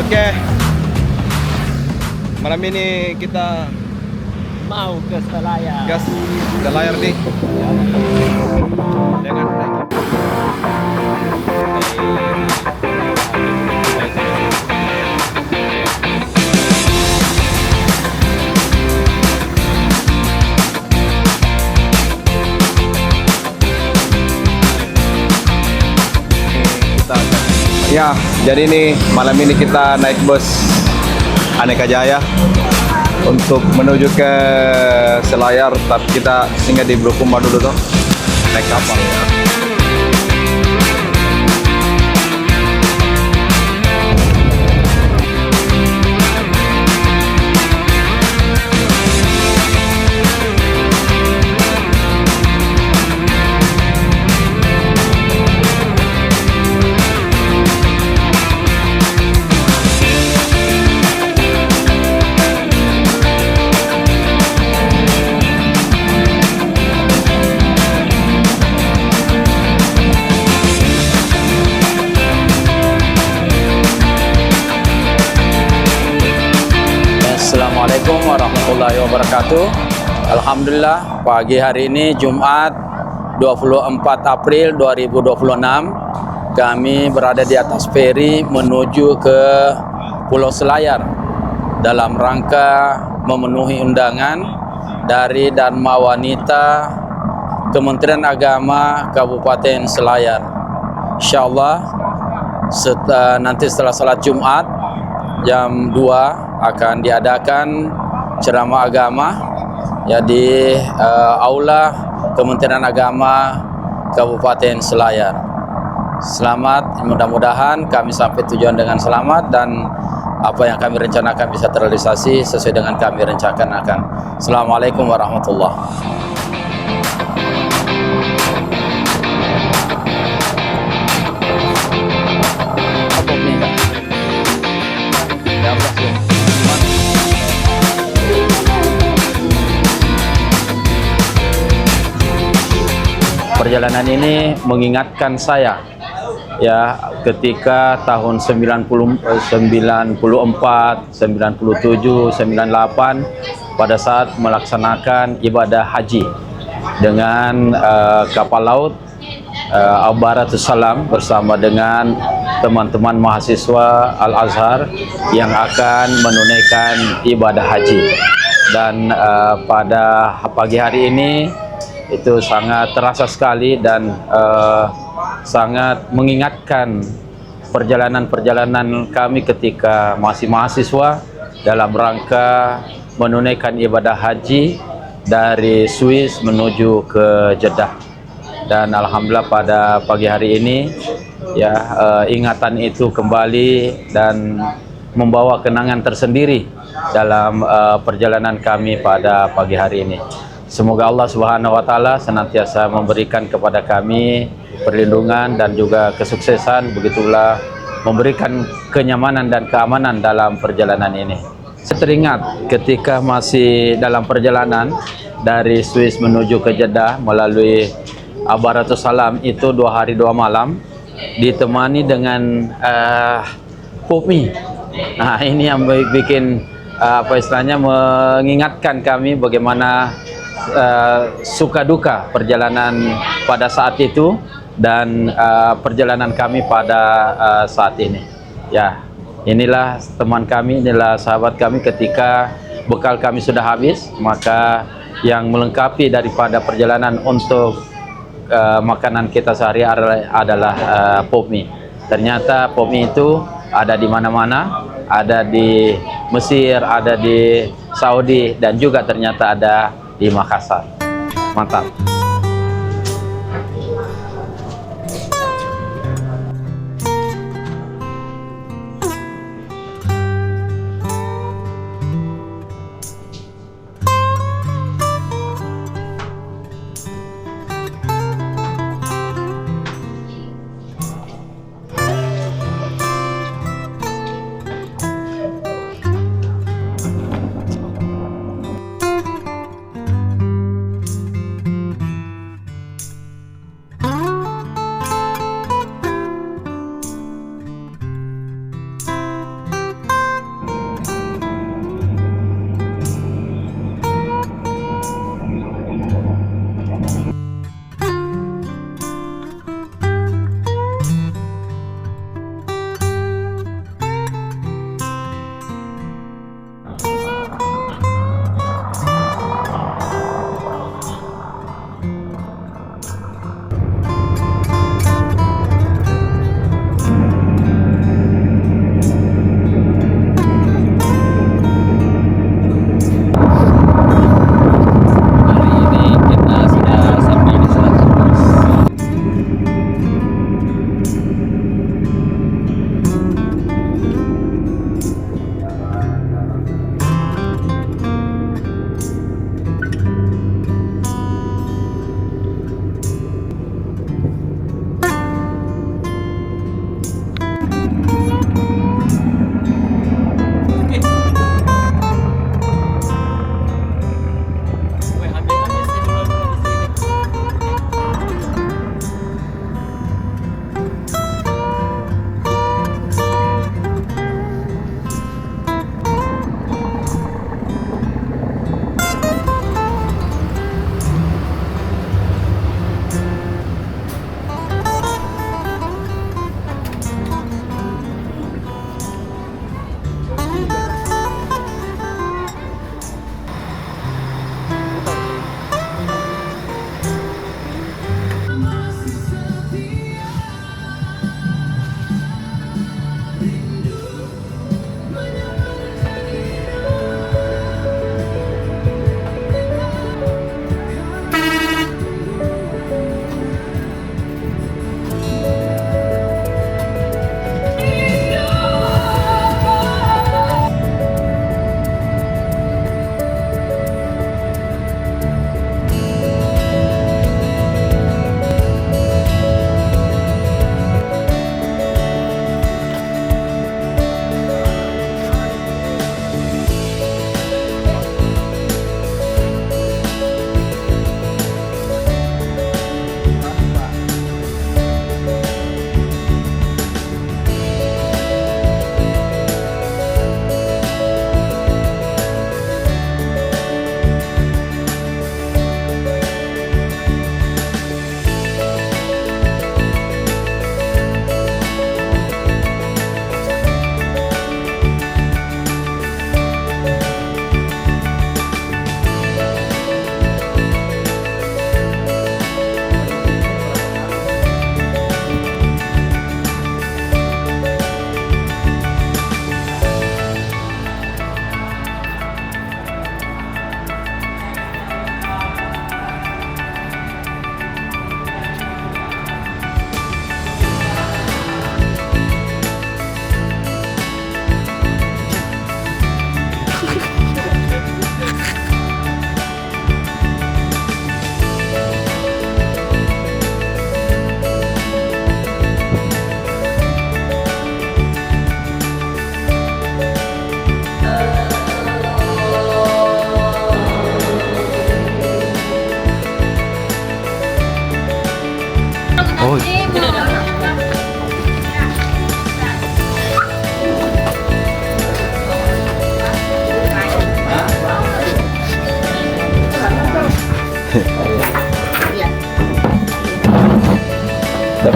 Oke. Malam ini kita mau ke Selayar. gas ke layar nih. Dengan ya, jadi ini malam ini kita naik bus Aneka Jaya untuk menuju ke Selayar, tapi kita singgah di Bulukumba dulu tuh, naik kapal ya. Assalamualaikum warahmatullahi wabarakatuh. Alhamdulillah, pagi hari ini Jumat 24 April 2026 kami berada di atas feri menuju ke Pulau Selayar dalam rangka memenuhi undangan dari Dharma Wanita Kementerian Agama Kabupaten Selayar. Insyaallah nanti setelah salat Jumat jam 2 akan diadakan ceramah agama ya di aula Kementerian Agama Kabupaten Selayar. Selamat, mudah-mudahan kami sampai tujuan dengan selamat dan apa yang kami rencanakan bisa terrealisasi sesuai dengan kami rencanakan. Assalamualaikum warahmatullahi wabarakatuh. Perjalanan ini mengingatkan saya ya ketika tahun 94, 97, 98 pada saat melaksanakan ibadah haji dengan kapal laut Al-Baratus Salam bersama dengan teman-teman mahasiswa Al-Azhar yang akan menunaikan ibadah haji. Dan pada pagi hari ini itu sangat terasa sekali dan sangat mengingatkan perjalanan-perjalanan kami ketika masih mahasiswa dalam rangka menunaikan ibadah haji dari Swiss menuju ke Jeddah. Dan alhamdulillah pada pagi hari ini ya ingatan itu kembali dan membawa kenangan tersendiri dalam perjalanan kami pada pagi hari ini. Semoga Allah Subhanahu wa taala senantiasa memberikan kepada kami perlindungan dan juga kesuksesan, begitulah memberikan kenyamanan dan keamanan dalam perjalanan ini. Saya teringat ketika masih dalam perjalanan dari Swiss menuju ke Jeddah melalui Al-Baratus Salam itu 2 hari 2 malam ditemani dengan Popmi. Nah, ini yang bikin apa istilahnya mengingatkan kami bagaimana suka duka perjalanan pada saat itu dan perjalanan kami pada saat ini. Ya, inilah teman kami, inilah sahabat kami ketika bekal kami sudah habis, maka yang melengkapi daripada perjalanan untuk makanan kita sehari adalah Popmi. Ternyata Popmi itu ada di mana-mana, ada di Mesir, ada di Saudi, dan juga ternyata ada di Makassar. Mantap.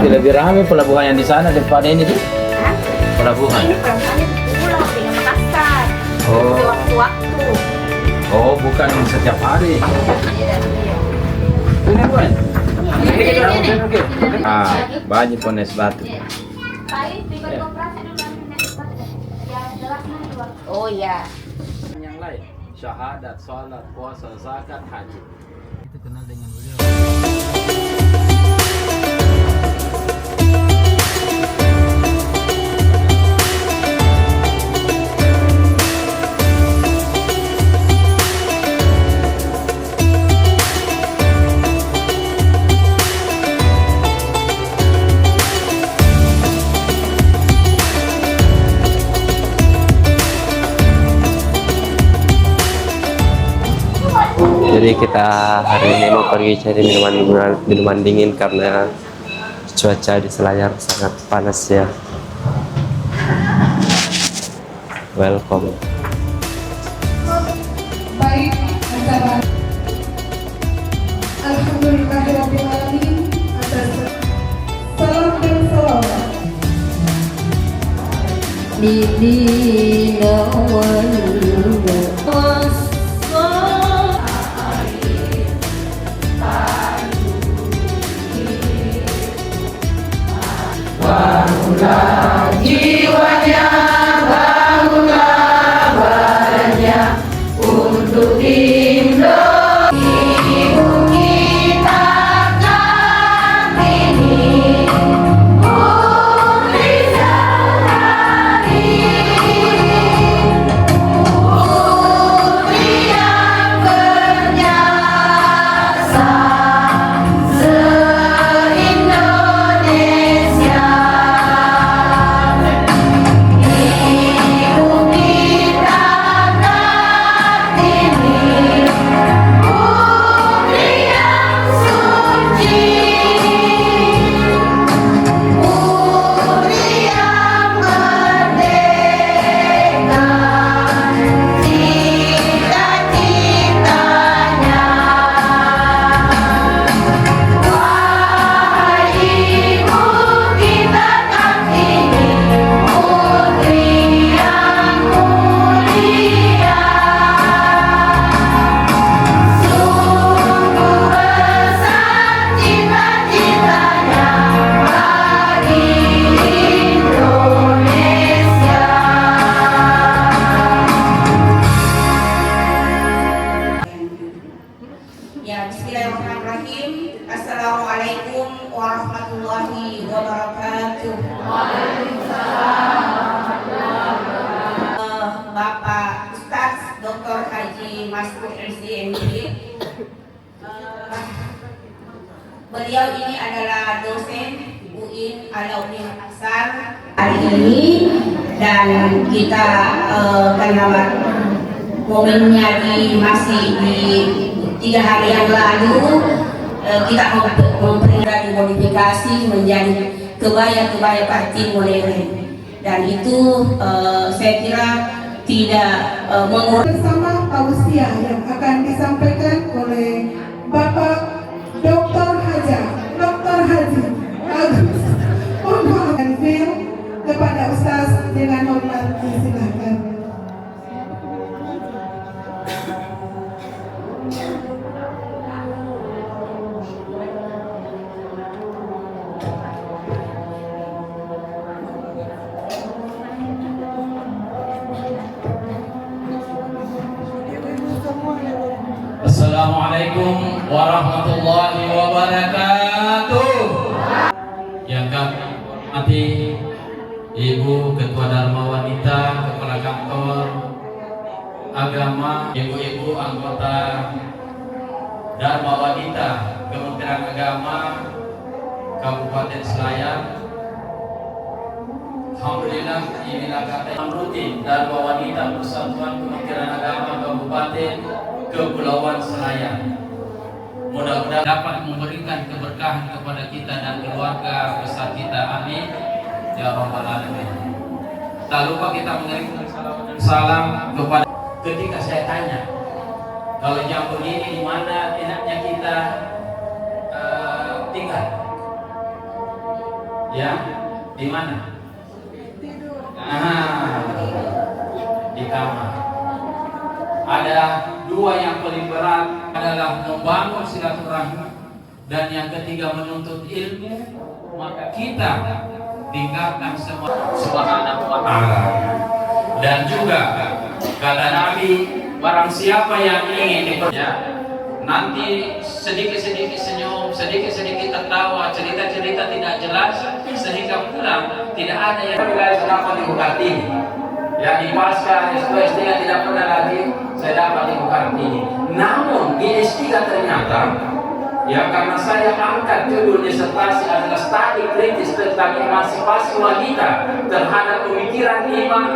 Berarti lebih ramai pelabuhan yang di sana daripada ini tuh. Hah? Pelabuhan. Ini pelabuhannya di pulau dengan Makassar. Oh. Di waktu-waktu. Oh, bukan setiap hari. Ini bukan? Ah, banyak pun es batu. Oh ya. Yang lain, syahadat, salat, puasa, zakat, haji. Itu kenal dengan beliau. Jadi kita hari ini mau pergi cari minuman dingin karena cuaca di Selayar sangat panas ya. Welcome. Baik, acara Alhamdulillahirrahmanirrahim atas salam dan salawat Lidina wal Ya, bismillahirrahmanirrahim. Assalamualaikum warahmatullahi wabarakatuh. Bapak Ustaz Dr. Haji Maskur MD. Beliau ini adalah dosen UIN Alauddin Makassar hari ini, dan kita momennya masih di 3 hari yang lalu kita memperingati modifikasi menjadi kebaya parti modern, dan itu saya kira tidak mengurangi. bersama tausiah yang akan disampaikan oleh Bapak Dr. Haji Agus. Mohon maaf dan fil kepada Ustaz dengan hormat disilakan. Assalamualaikum warahmatullahi wabarakatuh. Yang kami hormati Ibu Ketua Dharma Wanita, Kepala Kantor Agama, Ibu-ibu anggota Dharma Wanita Kementerian Agama Kabupaten Selayar. Alhamdulillah, inilah kata yang rutin Dharma Wanita Persatuan Kementerian Agama Kabupaten Kepulauan Selayar. Mudah-mudahan dapat memberikan keberkahan kepada kita dan keluarga besar kita. Amin ya rabbal alamin. Tak lupa kita mengirimkan salam kepada. Ketika saya tanya, kalau jam begini di mana enaknya kita tinggal, Ya, di mana? Di kamar. Ada dua yang paling berat adalah membangun silaturahmi dan yang ketiga menuntut ilmu. Maka kita tinggalkan semua Subhanahu wa ta'ala. Dan juga kata Nabi, barang siapa yang ingin dipercaya, nanti sedikit-sedikit senyum, sedikit-sedikit tertawa, cerita-cerita tidak jelas, sehingga pulang tidak ada yang dapat dibuka ini. Ya, di pasca S2 S3 tidak pernah lagi saya dapat dibuka ini. Namun di S3 ternyata, ya, karena saya angkat judul disertasi adalah studi kritis tentang emansipasi wanita terhadap pemikiran Imam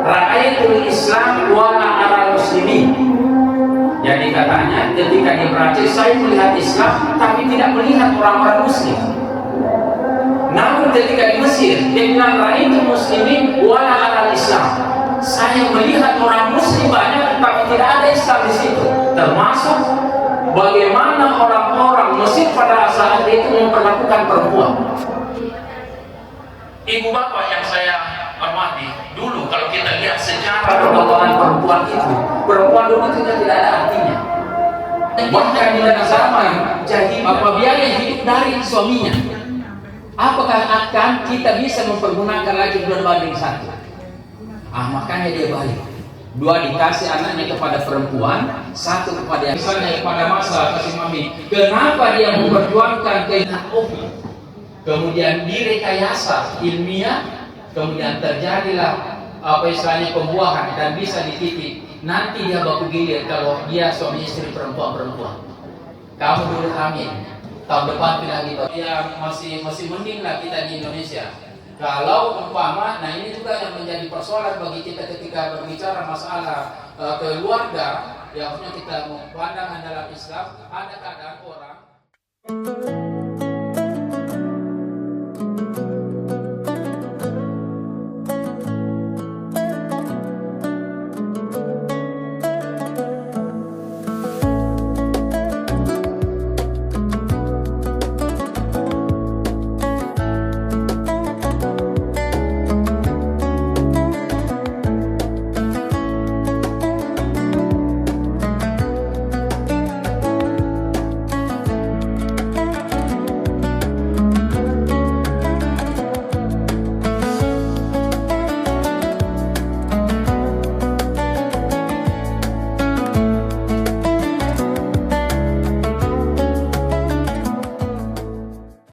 Ra'aitul Islam wa ala muslimin. Jadi katanya ketika dia Prancis, saya melihat Islam tapi tidak melihat orang-orang muslim. Namun ketika di Mesir, dia bilang Ra'aitul muslimin wa ala Islam. Saya melihat orang muslim banyak tapi tidak ada Islam di situ. Termasuk bagaimana orang-orang Mesir pada saat itu memperlakukan perempuan. Ibu bapak yang saya hormati, dulu kalau kita lihat sejarah perkembangan perempuan itu, perempuan dulu tidak ada artinya. Bahkan di zaman jahiliyah, apabila hidup dari suaminya, apakah akan kita bisa mempergunakan lagi 2:1? Makanya dia balik. 2 dikasih anaknya kepada perempuan, 1 kepada misalnya pada masa kasih mami. Kenapa dia memperjuangkan keinginan kemudian direkayasa ilmiah, kemudian terjadilah istilahnya pembuahan dan bisa dititik. Nanti dia baku gilir kalau dia suami istri perempuan. Kamu dulu hamil, tahun depan pindah gitu. Ya masih mending lah kita di Indonesia. Kalau umpama, nah ini juga yang menjadi persoalan bagi kita ketika berbicara masalah keluarga, ya harusnya kita memandang dalam Islam ada keadaan orang